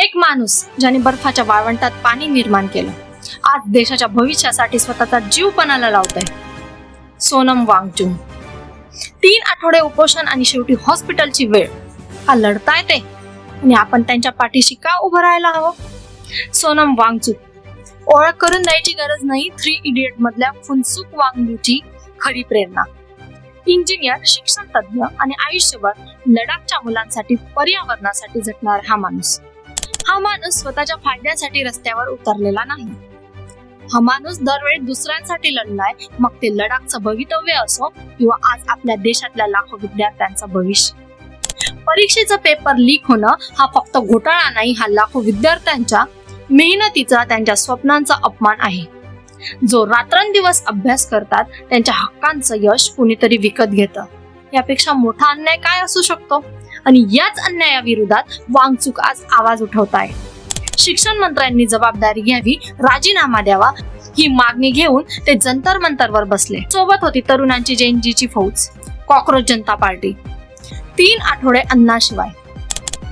एक माणूस ज्याने बर्फाच्या वाळवंटात पाणी निर्माण केलं, आज देशाच्या भविष्यासाठी स्वतःचा जीव पणाला लावतोय. सोनम वांगचुक. 3 आठवडे उपोषण आणि शेवटी हॉस्पिटलची वेळ. हा लढताय ते, आणि आपण त्यांच्या पाठीशी का उभं राहायला हवं? सोनम वांगचुक. ओळख करून द्यायची गरज नाही. 3 इडियट मधल्या फुनसुक वांगचुकची खरी प्रेरणा. इंजिनियर, शिक्षण तज्ञ आणि आयुष्यभर लडाखच्या मुलांसाठी, पर्यावरणासाठी झटणारा हा माणूस स्वतःच्या फायद्यासाठी रस्त्यावर उतरलेला नाही. हा माणूस दरवेळी दुसऱ्यांसाठी लढलाय, मग ते लडाखचं भवितव्य असो किंवा आज आपल्या देशातल्या लाखो विद्यार्थ्यांचं भविष्य. परीक्षेचं पेपर लीक होणं हा फक्त घोटाळा नाही, हा लाखो विद्यार्थ्यांच्या मेहनतीचा, त्यांच्या स्वप्नांचा अपमान आहे. जो रात्रंदिवस अभ्यास करतात त्यांच्या हक्कांचं यश कुणीतरी विकत घेतं. यापेक्षा मोठा अन्याय काय असू शकतो? आणि याच अन्यायाविरोधात वांगचुक आज आवाज उठवताय. शिक्षण मंत्र्यांनी जबाबदारी घ्यावी, राजीनामा द्यावा, ही मागणी घेऊन ते जंतर मंतरवर बसले. सोबत होती तरुणांची जेएनजीची फौज, कॉक्रोच जनता पार्टी. 3 आठवडे अन्नाशिवाय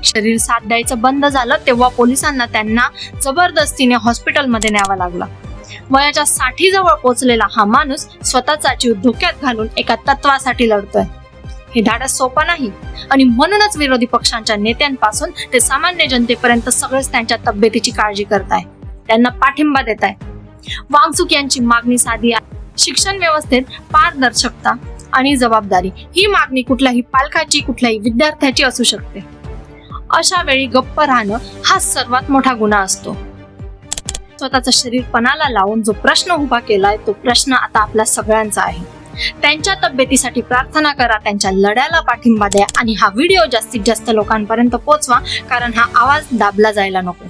शरीर साथ द्यायचं बंद झालं तेव्हा पोलिसांना त्यांना जबरदस्तीने हॉस्पिटलमध्ये न्यावं लागलं. वयाच्या 60 जवळ पोहोचलेला हा माणूस स्वतःचा जीव धोक्यात घालून एका तत्वासाठी लढतोय. हे धाडस सोपं नाही, आणि म्हणूनच विरोधी पक्षांच्या नेत्यांपासून ते सामान्य जनतेपर्यंत सगळेच त्यांच्या तब्येतीची काळजी करताय, त्यांना पाठिंबा देताय. वांगचुक यांची मागणी साधी आहे: शिक्षण व्यवस्थेत पारदर्शकता आणि जबाबदारी. ही मागणी कुठल्याही पालकाची, कुठल्याही विद्यार्थ्याची असू शकते. अशा वेळी गप्प राहणं हा सर्वात मोठा गुन्हा असतो. स्वतःचं शरीर पणाला लावून जो प्रश्न उभा केलाय, तो प्रश्न आता आपल्या सगळ्यांचा आहे. त्यांच्या तब्येतीसाठी प्रार्थना करा, त्यांच्या लढ्याला पाठिंबा द्या, आणि हा व्हिडिओ जास्तीत जास्त लोकांपर्यंत पोहोचवा, कारण हा आवाज दाबला जायला नको.